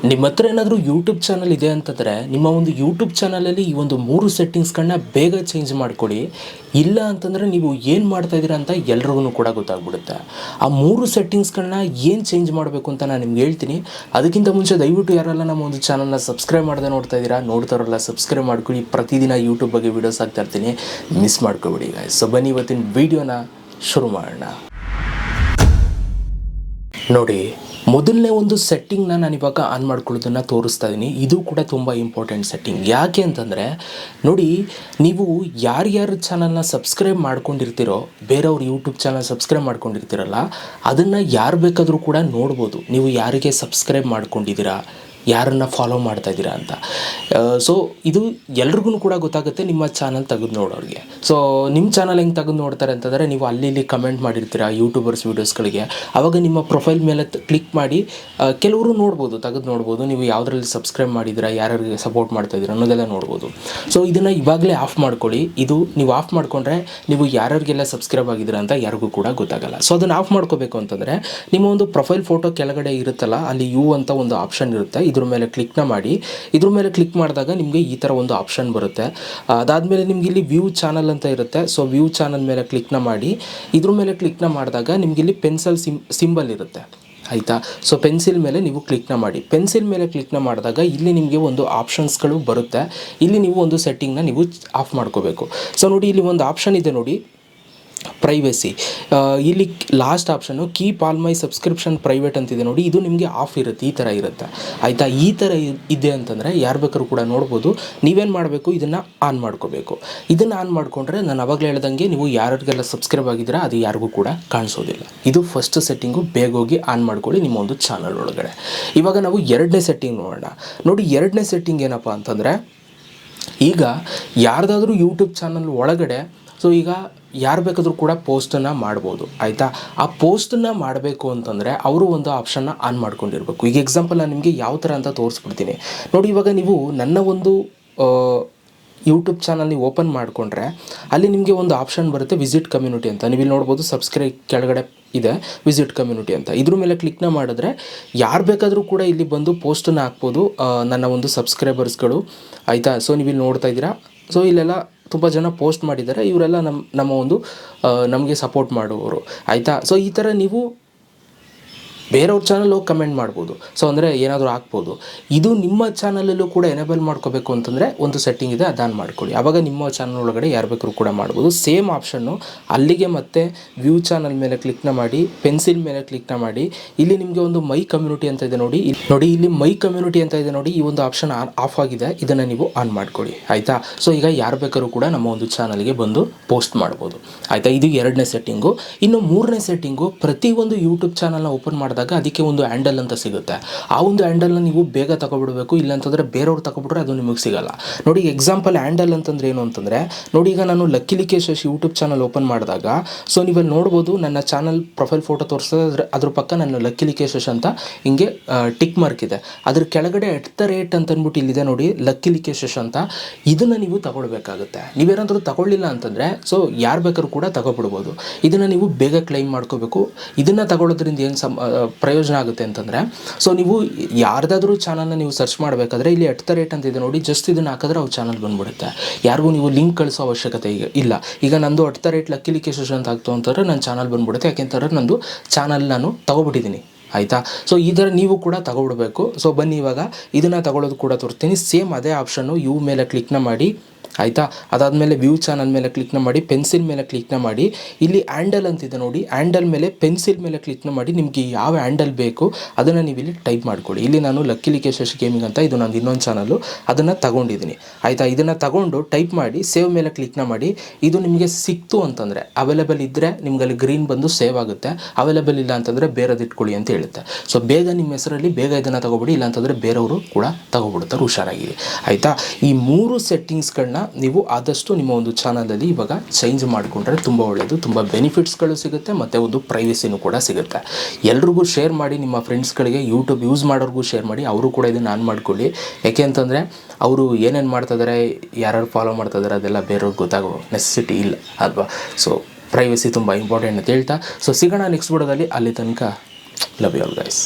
ನಿಮ್ಮ ಹತ್ರ ಏನಾದರೂ ಯೂಟ್ಯೂಬ್ ಚಾನಲ್ ಇದೆ ಅಂತಂದರೆ ನಿಮ್ಮ ಒಂದು ಯೂಟ್ಯೂಬ್ ಚಾನಲಲ್ಲಿ ಈ ಒಂದು 3 ಸೆಟ್ಟಿಂಗ್ಸ್ಗಳನ್ನ ಬೇಗ ಚೇಂಜ್ ಮಾಡ್ಕೊಳ್ಳಿ. ಇಲ್ಲ ಅಂತಂದರೆ ನೀವು ಏನು ಮಾಡ್ತಾಯಿದ್ದೀರಾ ಅಂತ ಎಲ್ರಿಗೂ ಕೂಡ ಗೊತ್ತಾಗ್ಬಿಡುತ್ತೆ. ಆ 3 ಸೆಟ್ಟಿಂಗ್ಸ್ಗಳನ್ನ ಏನು ಚೇಂಜ್ ಮಾಡಬೇಕು ಅಂತ ನಾನು ನಿಮ್ಗೆ ಹೇಳ್ತೀನಿ. ಅದಕ್ಕಿಂತ ಮುಂಚೆ ದಯವಿಟ್ಟು ಯಾರೆಲ್ಲ ನಮ್ಮ ಒಂದು ಚಾನಲ್ನ ಸಬ್ಸ್ಕ್ರೈಬ್ ಮಾಡದೆ ನೋಡ್ತಾ ಇದ್ದೀರಾ, ನೋಡ್ತಾರಲ್ಲ ಸಬ್ಸ್ಕ್ರೈಬ್ ಮಾಡ್ಕೊಳ್ಳಿ. ಪ್ರತಿದಿನ ಯೂಟ್ಯೂಬ್ ಬಗ್ಗೆ ವೀಡಿಯೋಸ್ ಹಾಕ್ತಾ ಇರ್ತೀನಿ, ಮಿಸ್ ಮಾಡ್ಕೊಬೇಡಿ ಗಾಯ್ಸ್. ಸೊ ಬನ್ನಿ ಇವತ್ತಿನ ವೀಡಿಯೋನ ಶುರು ಮಾಡೋಣ. ನೋಡಿ, ಮೊದಲನೇ ಒಂದು ಸೆಟ್ಟಿಂಗ್ನ ನಾನು ಇವಾಗ ಆನ್ ಮಾಡ್ಕೊಳ್ಳೋದನ್ನು ತೋರಿಸ್ತಾ ಇದ್ದೀನಿ. ಇದು ಕೂಡ ತುಂಬ ಇಂಪಾರ್ಟೆಂಟ್ ಸೆಟ್ಟಿಂಗ್. ಯಾಕೆ ಅಂತಂದರೆ ನೋಡಿ, ನೀವು ಯಾರ್ಯಾರು ಚಾನಲ್ನ ಸಬ್ಸ್ಕ್ರೈಬ್ ಮಾಡ್ಕೊಂಡಿರ್ತೀರೋ, ಬೇರೆಯವ್ರು ಯೂಟ್ಯೂಬ್ ಚಾನಲ್ ಸಬ್ಸ್ಕ್ರೈಬ್ ಮಾಡ್ಕೊಂಡಿರ್ತೀರಲ್ಲ, ಅದನ್ನು ಯಾರು ಬೇಕಾದರೂ ಕೂಡ ನೋಡ್ಬೋದು. ನೀವು ಯಾರಿಗೆ ಸಬ್ಸ್ಕ್ರೈಬ್ ಮಾಡ್ಕೊಂಡಿದ್ದೀರಾ, ಯಾರನ್ನು ಫಾಲೋ ಮಾಡ್ತಾ ಇದ್ದೀರಾ ಅಂತ. ಸೊ ಇದು ಎಲ್ರಿಗೂ ಕೂಡ ಗೊತ್ತಾಗುತ್ತೆ ನಿಮ್ಮ ಚಾನಲ್ ತೆಗೆದು ನೋಡೋರಿಗೆ. ಸೊ ನಿಮ್ಮ ಚಾನಲ್ ಹೆಂಗೆ ತೆಗೆದು ನೋಡ್ತಾರೆ ಅಂತಂದರೆ, ನೀವು ಅಲ್ಲಿ ಇಲ್ಲಿ ಕಮೆಂಟ್ ಮಾಡಿರ್ತೀರ ಯೂಟ್ಯೂಬರ್ಸ್ ವೀಡಿಯೋಸ್ಗಳಿಗೆ. ಆವಾಗ ನಿಮ್ಮ ಪ್ರೊಫೈಲ್ ಮೇಲೆ ಕ್ಲಿಕ್ ಮಾಡಿ ಕೆಲವರು ನೋಡ್ಬೋದು, ತೆಗೆದು ನೋಡ್ಬೋದು ನೀವು ಯಾವುದರಲ್ಲಿ ಸಬ್ಸ್ಕ್ರೈಬ್ ಮಾಡಿದ್ದೀರಾ, ಯಾರಿಗೆ ಸಪೋರ್ಟ್ ಮಾಡ್ತಾ ಇದ್ದೀರಾ ಅನ್ನೋದೆಲ್ಲ ನೋಡ್ಬೋದು. ಸೊ ಇದನ್ನು ಇವಾಗಲೇ ಆಫ್ ಮಾಡ್ಕೊಳ್ಳಿ. ಇದು ನೀವು ಆಫ್ ಮಾಡಿಕೊಂಡ್ರೆ ನೀವು ಯಾರಿಗೆಲ್ಲ ಸಬ್ಸ್ಕ್ರೈಬ್ ಆಗಿದ್ದೀರಾ ಅಂತ ಯಾರಿಗೂ ಕೂಡ ಗೊತ್ತಾಗಲ್ಲ. ಸೊ ಅದನ್ನು ಆಫ್ ಮಾಡ್ಕೋಬೇಕು ಅಂತಂದರೆ ನಿಮ್ಮ ಒಂದು ಪ್ರೊಫೈಲ್ ಫೋಟೋ ಕೆಳಗಡೆ ಇರುತ್ತಲ್ಲ, ಅಲ್ಲಿ ಯು ಅಂತ ಒಂದು ಆಪ್ಷನ್ ಇರುತ್ತೆ. ಇದ್ರ ಮೇಲೆ ಕ್ಲಿಕ್ನ ಮಾಡಿ. ಇದ್ರ ಮೇಲೆ ಕ್ಲಿಕ್ ಮಾಡಿದಾಗ ನಿಮಗೆ ಈ ಥರ ಒಂದು ಆಪ್ಷನ್ ಬರುತ್ತೆ. ಅದಾದಮೇಲೆ ನಿಮ್ಗೆ ಇಲ್ಲಿ ವ್ಯೂ ಚಾನಲ್ ಅಂತ ಇರುತ್ತೆ. ಸೊ ವ್ಯೂ ಚಾನಲ್ ಮೇಲೆ ಕ್ಲಿಕ್ನ ಮಾಡಿ. ಇದ್ರ ಮೇಲೆ ಕ್ಲಿಕ್ನ ಮಾಡಿದಾಗ ನಿಮ್ಗೆ ಇಲ್ಲಿ ಪೆನ್ಸಿಲ್ ಸಿಂಬಲ್ ಇರುತ್ತೆ, ಆಯಿತಾ. ಸೊ ಪೆನ್ಸಿಲ್ ಮೇಲೆ ನೀವು ಕ್ಲಿಕ್ನ ಮಾಡಿ. ಪೆನ್ಸಿಲ್ ಮೇಲೆ ಕ್ಲಿಕ್ನ ಮಾಡಿದಾಗ ಇಲ್ಲಿ ನಿಮಗೆ ಒಂದು ಆಪ್ಷನ್ಸ್ಗಳು ಬರುತ್ತೆ. ಇಲ್ಲಿ ನೀವು ಒಂದು ಸೆಟ್ಟಿಂಗ್ನ ನೀವು ಆಫ್ ಮಾಡ್ಕೋಬೇಕು. ಸೊ ನೋಡಿ, ಇಲ್ಲಿ ಒಂದು ಆಪ್ಷನ್ ಇದೆ ನೋಡಿ, ಪ್ರೈವೇಸಿ. ಇಲ್ಲಿ last option keep all my subscription private ಅಂತಿದೆ ನೋಡಿ, ಇದು ನಿಮಗೆ ಆಫ್ ಇರುತ್ತೆ. ಈ ಥರ ಇರುತ್ತೆ, ಆಯಿತಾ. ಈ ಥರ ಇದೆ ಅಂತಂದರೆ ಯಾರು ಬೇಕಾದ್ರೂ ಕೂಡ ನೋಡ್ಬೋದು. ನೀವೇನು ಮಾಡಬೇಕು, ಇದನ್ನು ಆನ್ ಮಾಡ್ಕೋಬೇಕು. ಇದನ್ನು ಆನ್ ಮಾಡಿಕೊಂಡ್ರೆ ನಾನು ಅವಾಗಲೇ ಹೇಳ್ದಂಗೆ ನೀವು ಯಾರಿಗೆಲ್ಲ ಸಬ್ಸ್ಕ್ರೈಬ್ ಆಗಿದ್ದೀರಾ ಅದು ಯಾರಿಗೂ ಕೂಡ ಕಾಣಿಸೋದಿಲ್ಲ. ಇದು ಫಸ್ಟ್ ಸೆಟ್ಟಿಂಗು. ಬೇಗ ಹೋಗಿ ಆನ್ ಮಾಡ್ಕೊಳ್ಳಿ ನಿಮ್ಮ ಒಂದು ಚಾನಲ್ ಒಳಗಡೆ. ಇವಾಗ ನಾವು ಎರಡನೇ ಸೆಟ್ಟಿಂಗ್ ನೋಡೋಣ. ನೋಡಿ, ಎರಡನೇ ಸೆಟ್ಟಿಂಗ್ ಏನಪ್ಪ ಅಂತಂದರೆ, ಈಗ ಯಾರ್ದಾದ್ರೂ ಯೂಟ್ಯೂಬ್ ಚಾನಲ್ ಒಳಗಡೆ ಸೊ ಈಗ ಯಾರು ಬೇಕಾದರೂ ಕೂಡ ಪೋಸ್ಟನ್ನು ಮಾಡ್ಬೋದು, ಆಯಿತಾ. ಆ ಪೋಸ್ಟನ್ನು ಮಾಡಬೇಕು ಅಂತಂದರೆ ಅವರು ಒಂದು ಆಪ್ಷನ್ನ ಆನ್ ಮಾಡ್ಕೊಂಡಿರ್ಬೇಕು. ಈಗ ಎಕ್ಸಾಂಪಲ್ ನಾನು ನಿಮಗೆ ಯಾವ ಥರ ಅಂತ ತೋರಿಸ್ಬಿಡ್ತೀನಿ ನೋಡಿ. ಇವಾಗ ನೀವು ನನ್ನ ಒಂದು ಯೂಟ್ಯೂಬ್ ಚಾನಲ್ ನೀವು ಓಪನ್ ಮಾಡಿಕೊಂಡ್ರೆ ಅಲ್ಲಿ ನಿಮಗೆ ಒಂದು ಆಪ್ಷನ್ ಬರುತ್ತೆ, ವಿಸಿಟ್ ಕಮ್ಯುನಿಟಿ ಅಂತ. ನೀವು ಇಲ್ಲಿ ನೋಡ್ಬೋದು, ಸಬ್ಸ್ಕ್ರೈಬ್ ಕೆಳಗಡೆ ಇದೆ ವಿಸಿಟ್ ಕಮ್ಯುನಿಟಿ ಅಂತ. ಇದ್ರ ಮೇಲೆ ಕ್ಲಿಕ್ನ ಮಾಡಿದ್ರೆ ಯಾರು ಬೇಕಾದರೂ ಕೂಡ ಇಲ್ಲಿ ಬಂದು ಪೋಸ್ಟನ್ನು ಹಾಕ್ಬೋದು, ನನ್ನ ಒಂದು ಸಬ್ಸ್ಕ್ರೈಬರ್ಸ್ಗಳು, ಆಯಿತಾ. ಸೊ ನೀವು ಇಲ್ಲಿ ನೋಡ್ತಾ ಇದ್ದೀರಾ. ಸೊ ಇಲ್ಲೆಲ್ಲ ತುಂಬ ಜನ ಪೋಸ್ಟ್ ಮಾಡಿದ್ದಾರೆ, ಇವರೆಲ್ಲ ನಮ್ಮ ಒಂದು ನಮಗೆ ಸಪೋರ್ಟ್ ಮಾಡುವವರು, ಆಯಿತಾ. ಸೊ ಈ ಥರ ನೀವು ಬೇರೆಯವ್ರ ಚಾನಲ್ ಹೋಗಿ ಕಮೆಂಟ್ ಮಾಡ್ಬೋದು. ಸೊ ಅಂದರೆ ಏನಾದರೂ ಹಾಕ್ಬೋದು. ಇದು ನಿಮ್ಮ ಚಾನಲಲ್ಲೂ ಕೂಡ ಎನೇಬಲ್ ಮಾಡ್ಕೋಬೇಕು ಅಂತಂದರೆ ಒಂದು ಸೆಟ್ಟಿಂಗ್ ಇದೆ, ಅದನ್ನು ಮಾಡ್ಕೊಳ್ಳಿ. ಆವಾಗ ನಿಮ್ಮ ಚಾನಲ್ ಒಳಗಡೆ ಯಾರು ಬೇಕಾದ್ರೂ ಕೂಡ ಮಾಡ್ಬೋದು. ಸೇಮ್ ಆಪ್ಷನ್ನು ಅಲ್ಲಿಗೆ ಮತ್ತೆ ವ್ಯೂ ಚಾನಲ್ ಮೇಲೆ ಕ್ಲಿಕ್ನ ಮಾಡಿ, ಪೆನ್ಸಿಲ್ ಮೇಲೆ ಕ್ಲಿಕ್ನ ಮಾಡಿ. ಇಲ್ಲಿ ನಿಮಗೆ ಒಂದು ಮೈ ಕಮ್ಯುನಿಟಿ ಅಂತ ಇದೆ ನೋಡಿ, ಇಲ್ಲಿ ಮೈ ಕಮ್ಯುನಿಟಿ ಅಂತ ಇದೆ ನೋಡಿ, ಈ ಒಂದು ಆಪ್ಷನ್ ಆಫ್ ಆಗಿದೆ. ಇದನ್ನು ನೀವು ಆನ್ ಮಾಡ್ಕೊಳ್ಳಿ, ಆಯಿತಾ. ಸೊ ಈಗ ಯಾರು ಬೇಕಾದ್ರೂ ಕೂಡ ನಮ್ಮ ಒಂದು ಚಾನಲ್ಗೆ ಬಂದು ಪೋಸ್ಟ್ ಮಾಡ್ಬೋದು, ಆಯಿತಾ. ಇದು ಎರಡನೇ ಸೆಟ್ಟಿಂಗು. ಇನ್ನು ಮೂರನೇ ಸೆಟ್ಟಿಂಗು, ಪ್ರತಿಯೊಂದು ಯೂಟ್ಯೂಬ್ ಚಾನಲ್ನ ಓಪನ್ ಮಾಡಿದಾಗ ಅದಕ್ಕೆ ಒಂದು ಹ್ಯಾಂಡಲ್ ಅಂತ ಸಿಗುತ್ತೆ. ಆ ಒಂದು ಹ್ಯಾಂಡಲ್ನ ನೀವು ಬೇಗ ತಗೊಬಿಡಬೇಕು. ಇಲ್ಲಾಂತಂದರೆ ಬೇರೆಯವ್ರು ತಗೊಬಿಟ್ರೆ ಅದು ನಿಮಗೆ ಸಿಗಲ್ಲ. ನೋಡಿ, ಎಕ್ಸಾಂಪಲ್ ಹ್ಯಾಂಡಲ್ ಅಂತಂದರೆ ಏನು ಅಂತಂದರೆ ನೋಡಿ, ಈಗ ನಾನು ಲಕ್ಕಿಲಿ ಕೇಶ್ ಯೂಟ್ಯೂಬ್ ಚಾನಲ್ ಓಪನ್ ಮಾಡಿದಾಗ ಸೊ ನೀವಲ್ಲಿ ನೋಡ್ಬೋದು, ನನ್ನ ಚಾನಲ್ ಪ್ರೊಫೈಲ್ ಫೋಟೋ ತೋರಿಸಿದ್ರೆ ಅದ್ರ ಪಕ್ಕ ನನ್ನ ಲಕ್ಕಿಲಿ ಕೇಶ್ ಅಂತ ಹಿಂಗೆ ಟಿಕ್ ಮಾರ್ಕ್ ಇದೆ. ಅದ್ರ ಕೆಳಗಡೆ @ ಅಂತ ಅಂದ್ಬಿಟ್ಟು ಇಲ್ಲಿದೆ ನೋಡಿ, ಲಕ್ಕಿಲಿ ಕೇಶ್ ಅಂತ. ಇದನ್ನು ನೀವು ತಗೊಳ್ಬೇಕಾಗುತ್ತೆ. ನೀವೇನಾದರೂ ತಗೊಳ್ಳಿಲ್ಲ ಅಂತಂದರೆ ಸೊ ಯಾರು ಬೇಕಾದ್ರೂ ಕೂಡ ತಗೊಬಿಡ್ಬೋದು. ಇದನ್ನು ನೀವು ಬೇಗ ಕ್ಲೈಮ್ ಮಾಡ್ಕೋಬೇಕು. ಇದನ್ನು ತಗೊಳ್ಳೋದ್ರಿಂದ ಏನು ಪ್ರಯೋಜನ ಆಗುತ್ತೆ ಅಂತಂದರೆ, ಸೊ ನೀವು ಯಾರ್ದಾದ್ರೂ ಚಾನಲ್ನ ನೀವು ಸರ್ಚ್ ಮಾಡಬೇಕಾದ್ರೆ ಇಲ್ಲಿ @ ಅಂತ ಇದೆ ನೋಡಿ, ಜಸ್ಟ್ ಇದನ್ನು ಹಾಕಿದ್ರೆ ಅವ್ರ ಚಾನಲ್ ಬಂದ್ಬಿಡುತ್ತೆ. ಯಾರಿಗೂ ನೀವು ಲಿಂಕ್ ಕಳಿಸೋ ಅವಶ್ಯಕತೆ ಇಲ್ಲ. ಈಗ ನಂದು @ ಲಕ್ಕಿಲಿ ಕೇಶ್ ಅಂತ ಆಗ್ತು ಅಂತಂದರೆ ನನ್ನ ಚಾನಲ್ ಬಂದ್ಬಿಡುತ್ತೆ. ಯಾಕೆಂತಂದರೆ ನಂದು ಚಾನಲ್ ನಾನು ತಗೊಬಿಟ್ಟಿದ್ದೀನಿ, ಆಯಿತಾ. ಸೊ ಈ ಥರ ನೀವು ಕೂಡ ತಗೊಬಿಡಬೇಕು. ಸೊ ಬನ್ನಿ ಇವಾಗ ಇದನ್ನು ತಗೊಳ್ಳೋದು ಕೂಡ ತೋರಿಸ್ತೀನಿ. ಸೇಮ್ ಅದೇ ಆಪ್ಷನ್ನು ಯು ಮೇಲೆ ಕ್ಲಿಕ್ನ ಮಾಡಿ, ಆಯಿತಾ. ಅದಾದಮೇಲೆ ವ್ಯೂ ಚಾನಲ್ ಮೇಲೆ ಕ್ಲಿಕ್ನ ಮಾಡಿ, ಪೆನ್ಸಿಲ್ ಮೇಲೆ ಕ್ಲಿಕ್ನ ಮಾಡಿ. ಇಲ್ಲಿ ಹ್ಯಾಂಡಲ್ ಅಂತಿದೆ ನೋಡಿ, ಹ್ಯಾಂಡಲ್ ಮೇಲೆ ಪೆನ್ಸಿಲ್ ಮೇಲೆ ಕ್ಲಿಕ್ನ ಮಾಡಿ. ನಿಮಗೆ ಯಾವ ಹ್ಯಾಂಡಲ್ ಬೇಕು ಅದನ್ನು ನೀವು ಇಲ್ಲಿ ಟೈಪ್ ಮಾಡ್ಕೊಳ್ಳಿ. ಇಲ್ಲಿ ನಾನು ಲಕ್ಕಿಲಿ ಕೇಶ್ ಗೇಮಿಂಗ್ ಅಂತ, ಇದು ನಂದು ಇನ್ನೊಂದು ಚಾನಲ್ಲು, ಅದನ್ನು ತಗೊಂಡಿದ್ದೀನಿ, ಆಯಿತಾ. ಇದನ್ನು ತಗೊಂಡು ಟೈಪ್ ಮಾಡಿ ಸೇವ್ ಮೇಲೆ ಕ್ಲಿಕ್ನ ಮಾಡಿ. ಇದು ನಿಮಗೆ ಸಿಕ್ತು ಅಂತಂದರೆ, ಅವೈಲೇಬಲ್ ಇದ್ದರೆ ನಿಮ್ಗೆ ಅಲ್ಲಿ ಗ್ರೀನ್ ಬಂದು ಸೇವ್ ಆಗುತ್ತೆ. ಅವೈಲೇಬಲ್ ಇಲ್ಲ ಅಂತಂದರೆ ಬೇರೆದು ಇಟ್ಕೊಳ್ಳಿ ಅಂತ ಹೇಳುತ್ತೆ. ಸೊ ಬೇಗ ನಿಮ್ಮ ಹೆಸರಲ್ಲಿ ಬೇಗ ಇದನ್ನು ತಗೊಬಿಡಿ, ಇಲ್ಲಾಂತಂದರೆ ಬೇರೆಯವರು ಕೂಡ ತಗೊಬಿಡ್ತಾರೆ, ಹುಷಾರಾಗಿ, ಆಯಿತಾ. ಈ 3 ಸೆಟ್ಟಿಂಗ್ಸ್ಗಳನ್ನ ನೀವು ಆದಷ್ಟು ನಿಮ್ಮ ಒಂದು ಚಾನಲಲ್ಲಿ ಇವಾಗ ಚೇಂಜ್ ಮಾಡಿಕೊಂಡ್ರೆ ತುಂಬ ಒಳ್ಳೆಯದು. ತುಂಬ ಬೆನಿಫಿಟ್ಸ್ಗಳು ಸಿಗುತ್ತೆ ಮತ್ತು ಒಂದು ಪ್ರೈವಸಿನೂ ಕೂಡ ಸಿಗುತ್ತೆ. ಎಲ್ರಿಗೂ ಶೇರ್ ಮಾಡಿ, ನಿಮ್ಮ ಫ್ರೆಂಡ್ಸ್ಗಳಿಗೆ, ಯೂಟ್ಯೂಬ್ ಯೂಸ್ ಮಾಡೋರಿಗೂ ಶೇರ್ ಮಾಡಿ. ಅವರು ಕೂಡ ಇದನ್ನು ಆನ್ ಮಾಡ್ಕೊಳ್ಳಿ. ಯಾಕೆ ಅಂತಂದರೆ ಅವರು ಏನೇನು ಮಾಡ್ತಾಯಿದ್ದಾರೆ, ಯಾರು ಫಾಲೋ ಮಾಡ್ತಾಯಿದ್ದಾರೆ ಅದೆಲ್ಲ ಬೇರೆಯವ್ರಿಗೆ ಗೊತ್ತಾಗೋ ನೆಸೆಸಿಟಿ ಇಲ್ಲ ಅಲ್ವಾ. ಸೊ ಪ್ರೈವಸಿ ತುಂಬ ಇಂಪಾರ್ಟೆಂಟ್ ಅಂತ ಹೇಳ್ತಾ, ಸೊ ಸಿಗೋಣ ನೆಕ್ಸ್ಟ್ ವಿಡಿಯೋದಲ್ಲಿ. ಅಲ್ಲಿ ತನಕ ಲವ್ ಯು ಆಲ್ ಗೈಸ್.